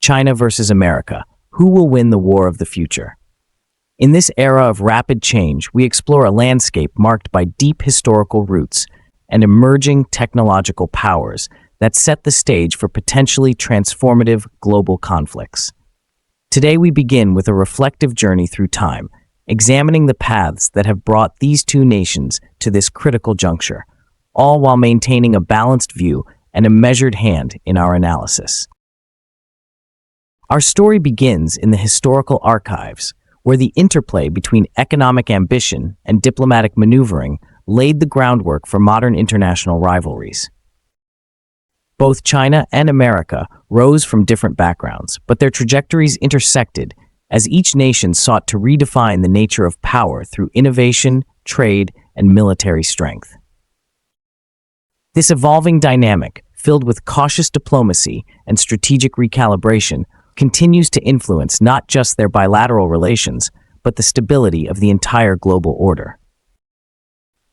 China versus America. Who will win the war of the future? In this era of rapid change, we explore a landscape marked by deep historical roots and emerging technological powers that set the stage for potentially transformative global conflicts. Today we begin with a reflective journey through time, examining the paths that have brought these two nations to this critical juncture, all while maintaining a balanced view and a measured hand in our analysis. Our story begins in the historical archives, where the interplay between economic ambition and diplomatic maneuvering laid the groundwork for modern international rivalries. Both China and America rose from different backgrounds, but their trajectories intersected as each nation sought to redefine the nature of power through innovation, trade, and military strength. This evolving dynamic, filled with cautious diplomacy and strategic recalibration, continues to influence not just their bilateral relations, but the stability of the entire global order.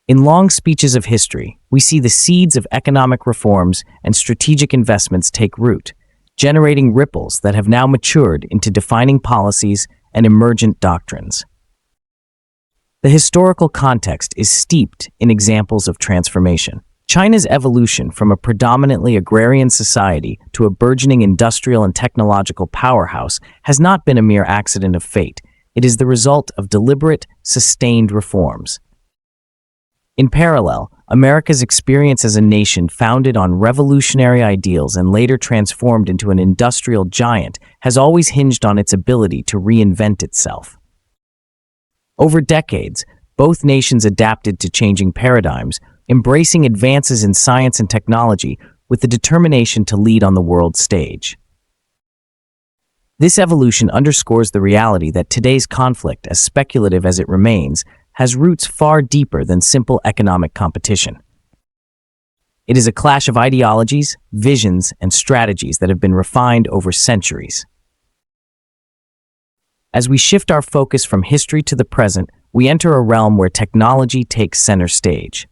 In long speeches of history, we see the seeds of economic reforms and strategic investments take root, generating ripples that have now matured into defining policies and emergent doctrines. The historical context is steeped in examples of transformation. China's evolution from a predominantly agrarian society to a burgeoning industrial and technological powerhouse has not been a mere accident of fate. It is the result of deliberate, sustained reforms. In parallel, America's experience as a nation founded on revolutionary ideals and later transformed into an industrial giant has always hinged on its ability to reinvent itself. Over decades, both nations adapted to changing paradigms, embracing advances in science and technology with the determination to lead on the world stage. This evolution underscores the reality that today's conflict, as speculative as it remains, has roots far deeper than simple economic competition. It is a clash of ideologies, visions, and strategies that have been refined over centuries. As we shift our focus from history to the present, we enter a realm where technology takes center stage.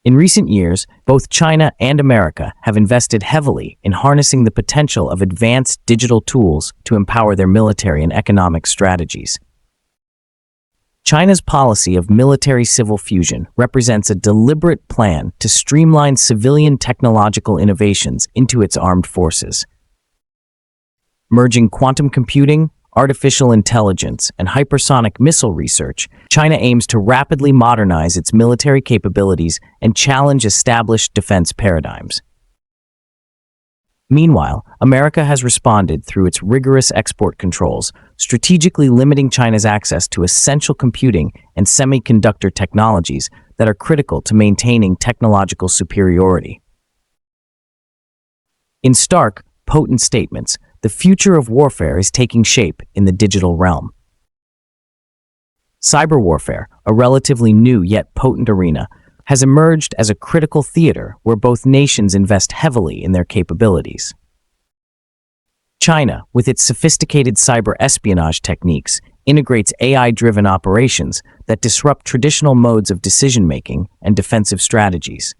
In recent years, both China and America have invested heavily in harnessing the potential of advanced digital tools to empower their military and economic strategies. China's policy of military-civil fusion represents a deliberate plan to streamline civilian technological innovations into its armed forces. Merging quantum computing, artificial intelligence, and hypersonic missile research, China aims to rapidly modernize its military capabilities and challenge established defense paradigms. Meanwhile, America has responded through its rigorous export controls, strategically limiting China's access to essential computing and semiconductor technologies that are critical to maintaining technological superiority. In stark, potent statements, the future of warfare is taking shape in the digital realm. Cyber warfare, a relatively new yet potent arena, has emerged as a critical theater where both nations invest heavily in their capabilities. China, with its sophisticated cyber espionage techniques, integrates AI-driven operations that disrupt traditional modes of decision-making and defensive strategies.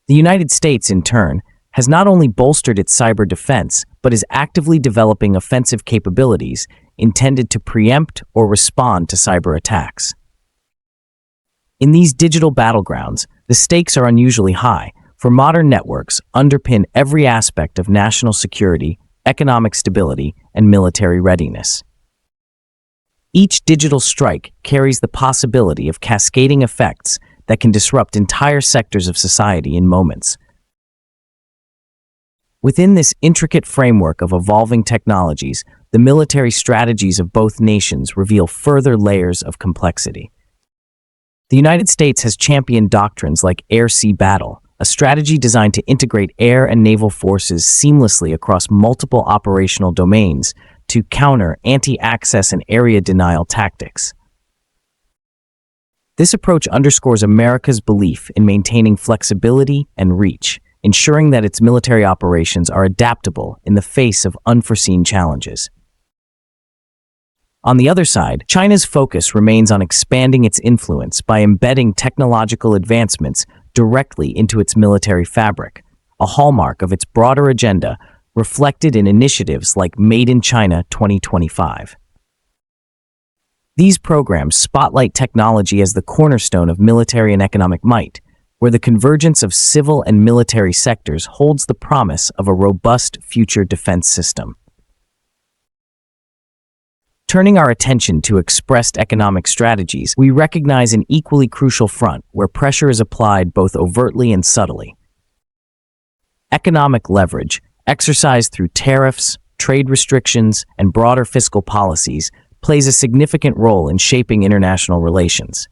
The United States, in turn, has not only bolstered its cyber defense, but is actively developing offensive capabilities intended to preempt or respond to cyber attacks. In these digital battlegrounds, the stakes are unusually high, for modern networks underpin every aspect of national security, economic stability, and military readiness. Each digital strike carries the possibility of cascading effects that can disrupt entire sectors of society in moments. Within this intricate framework of evolving technologies, the military strategies of both nations reveal further layers of complexity. The United States has championed doctrines like air-sea battle, a strategy designed to integrate air and naval forces seamlessly across multiple operational domains to counter anti-access and area denial tactics. This approach underscores America's belief in maintaining flexibility and reach, ensuring that its military operations are adaptable in the face of unforeseen challenges. On the other side, China's focus remains on expanding its influence by embedding technological advancements directly into its military fabric, a hallmark of its broader agenda, reflected in initiatives like Made in China 2025. These programs spotlight technology as the cornerstone of military and economic might, where the convergence of civil and military sectors holds the promise of a robust future defense system. Turning our attention to expressed economic strategies, we recognize an equally crucial front where pressure is applied both overtly and subtly. Economic leverage, exercised through tariffs, trade restrictions, and broader fiscal policies, plays a significant role in shaping international relations.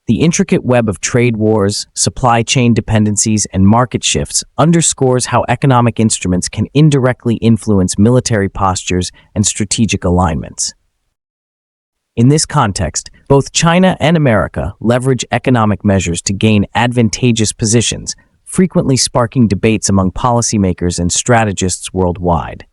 The intricate web of trade wars, supply chain dependencies, and market shifts underscores how economic instruments can indirectly influence military postures and strategic alignments. In this context, both China and America leverage economic measures to gain advantageous positions, frequently sparking debates among policymakers and strategists worldwide.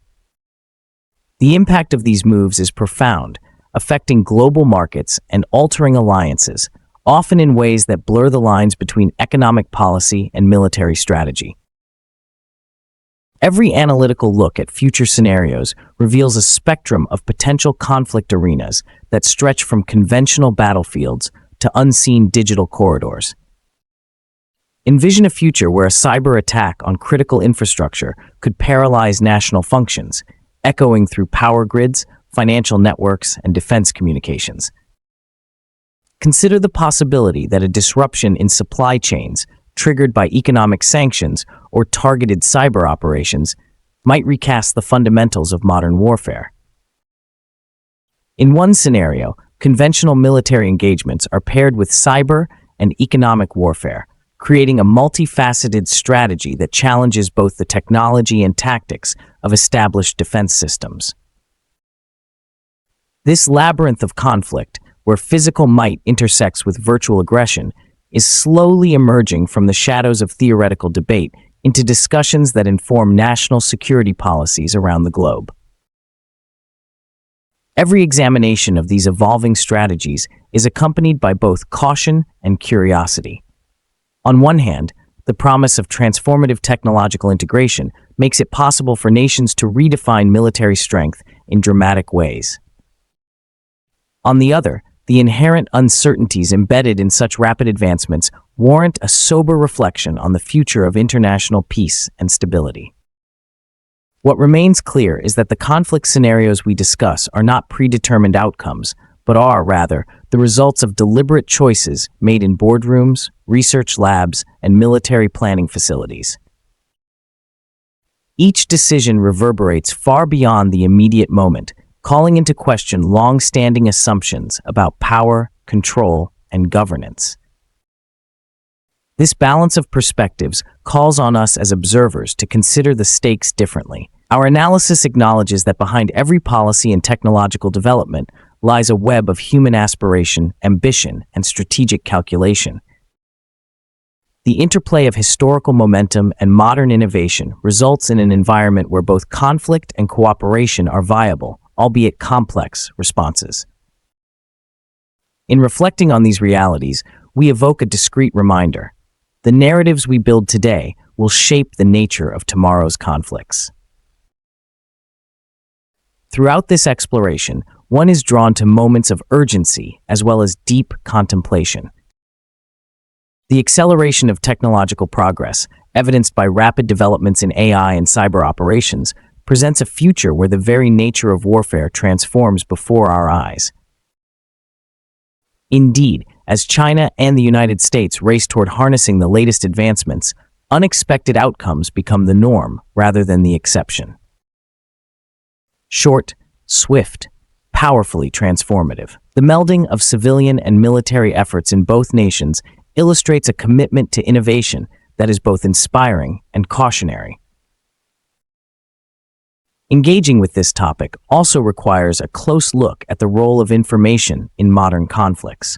The impact of these moves is profound, affecting global markets and altering alliances, often in ways that blur the lines between economic policy and military strategy. Every analytical look at future scenarios reveals a spectrum of potential conflict arenas that stretch from conventional battlefields to unseen digital corridors. Envision a future where a cyber attack on critical infrastructure could paralyze national functions, echoing through power grids, financial networks, and defense communications. Consider the possibility that a disruption in supply chains, triggered by economic sanctions or targeted cyber operations, might recast the fundamentals of modern warfare. In one scenario, conventional military engagements are paired with cyber and economic warfare, creating a multifaceted strategy that challenges both the technology and tactics of established defense systems. This labyrinth of conflict, where physical might intersects with virtual aggression, is slowly emerging from the shadows of theoretical debate into discussions that inform national security policies around the globe. Every examination of these evolving strategies is accompanied by both caution and curiosity. On one hand, the promise of transformative technological integration makes it possible for nations to redefine military strength in dramatic ways. On the other, the inherent uncertainties embedded in such rapid advancements warrant a sober reflection on the future of international peace and stability. What remains clear is that the conflict scenarios we discuss are not predetermined outcomes, but are, rather, the results of deliberate choices made in boardrooms, research labs, and military planning facilities. Each decision reverberates far beyond the immediate moment, calling into question long-standing assumptions about power, control, and governance. This balance of perspectives calls on us as observers to consider the stakes differently. Our analysis acknowledges that behind every policy and technological development lies a web of human aspiration, ambition, and strategic calculation. The interplay of historical momentum and modern innovation results in an environment where both conflict and cooperation are viable, albeit complex, responses. In reflecting on these realities, we evoke a discrete reminder. The narratives we build today will shape the nature of tomorrow's conflicts. Throughout this exploration, one is drawn to moments of urgency as well as deep contemplation. The acceleration of technological progress, evidenced by rapid developments in AI and cyber operations, presents a future where the very nature of warfare transforms before our eyes. Indeed, as China and the United States race toward harnessing the latest advancements, unexpected outcomes become the norm rather than the exception. Short, swift, powerfully transformative. The melding of civilian and military efforts in both nations illustrates a commitment to innovation that is both inspiring and cautionary. Engaging with this topic also requires a close look at the role of information in modern conflicts.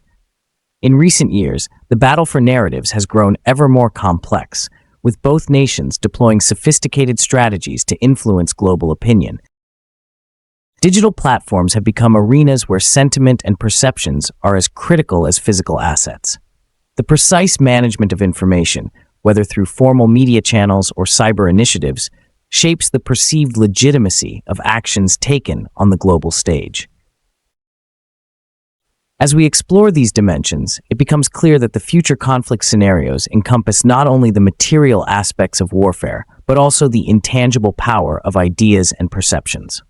In recent years, the battle for narratives has grown ever more complex, with both nations deploying sophisticated strategies to influence global opinion. Digital platforms have become arenas where sentiment and perceptions are as critical as physical assets. The precise management of information, whether through formal media channels or cyber initiatives, shapes the perceived legitimacy of actions taken on the global stage. As we explore these dimensions, it becomes clear that the future conflict scenarios encompass not only the material aspects of warfare, but also the intangible power of ideas and perceptions.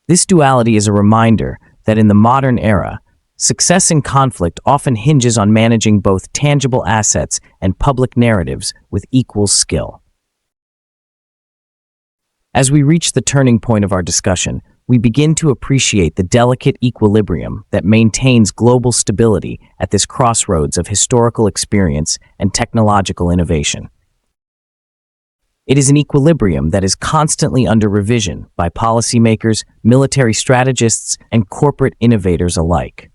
This duality is a reminder that in the modern era, success in conflict often hinges on managing both tangible assets and public narratives with equal skill. As we reach the turning point of our discussion, we begin to appreciate the delicate equilibrium that maintains global stability at this crossroads of historical experience and technological innovation. It is an equilibrium that is constantly under revision by policymakers, military strategists, and corporate innovators alike.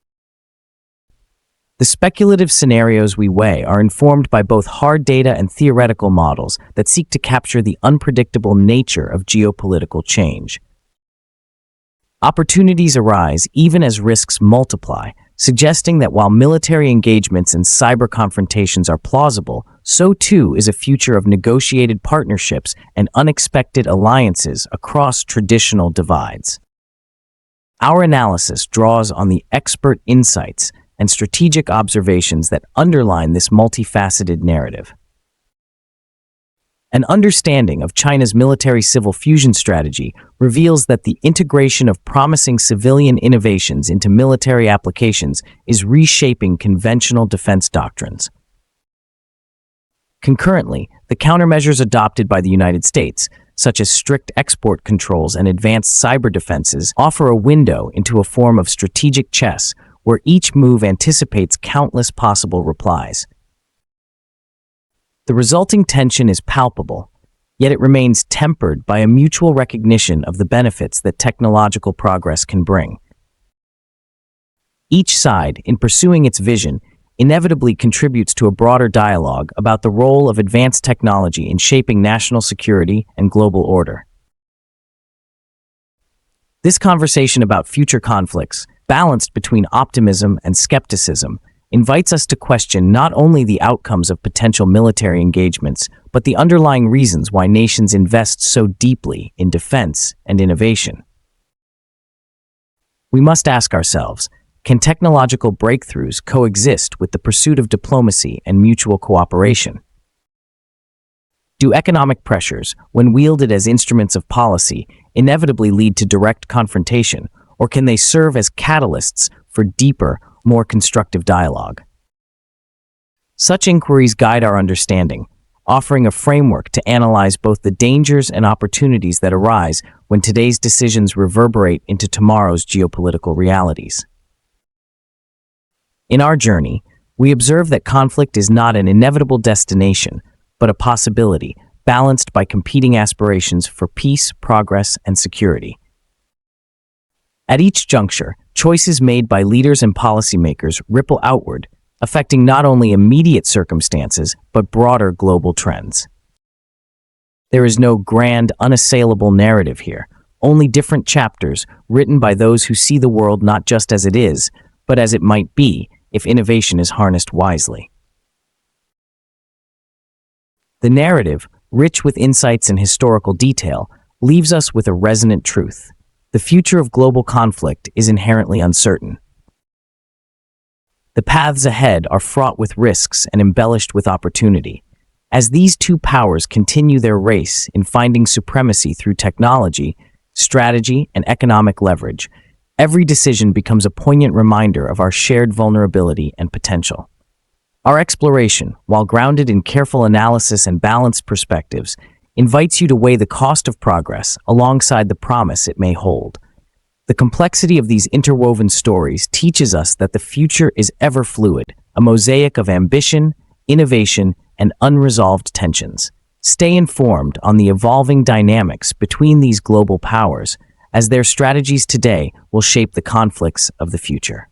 The speculative scenarios we weigh are informed by both hard data and theoretical models that seek to capture the unpredictable nature of geopolitical change. Opportunities arise even as risks multiply, suggesting that while military engagements and cyber confrontations are plausible, so too is a future of negotiated partnerships and unexpected alliances across traditional divides. Our analysis draws on the expert insights and strategic observations that underline this multifaceted narrative. An understanding of China's military-civil fusion strategy reveals that the integration of promising civilian innovations into military applications is reshaping conventional defense doctrines. Concurrently, the countermeasures adopted by the United States, such as strict export controls and advanced cyber defenses, offer a window into a form of strategic chess where each move anticipates countless possible replies. The resulting tension is palpable, yet it remains tempered by a mutual recognition of the benefits that technological progress can bring. Each side, in pursuing its vision, inevitably contributes to a broader dialogue about the role of advanced technology in shaping national security and global order. This conversation about future conflicts, balanced between optimism and skepticism, invites us to question not only the outcomes of potential military engagements, but the underlying reasons why nations invest so deeply in defense and innovation. We must ask ourselves, can technological breakthroughs coexist with the pursuit of diplomacy and mutual cooperation? Do economic pressures, when wielded as instruments of policy, inevitably lead to direct confrontation, or can they serve as catalysts for deeper, more constructive dialogue? Such inquiries guide our understanding, offering a framework to analyze both the dangers and opportunities that arise when today's decisions reverberate into tomorrow's geopolitical realities. In our journey, we observe that conflict is not an inevitable destination, but a possibility, balanced by competing aspirations for peace, progress, and security. At each juncture, choices made by leaders and policymakers ripple outward, affecting not only immediate circumstances, but broader global trends. There is no grand, unassailable narrative here, only different chapters written by those who see the world not just as it is, but as it might be if innovation is harnessed wisely. The narrative, rich with insights and historical detail, leaves us with a resonant truth. The future of global conflict is inherently uncertain. The paths ahead are fraught with risks and embellished with opportunity. As these two powers continue their race in finding supremacy through technology, strategy, and economic leverage, every decision becomes a poignant reminder of our shared vulnerability and potential. Our exploration, while grounded in careful analysis and balanced perspectives, invites you to weigh the cost of progress alongside the promise it may hold. The complexity of these interwoven stories teaches us that the future is ever fluid, a mosaic of ambition, innovation, and unresolved tensions. Stay informed on the evolving dynamics between these global powers, as their strategies today will shape the conflicts of the future.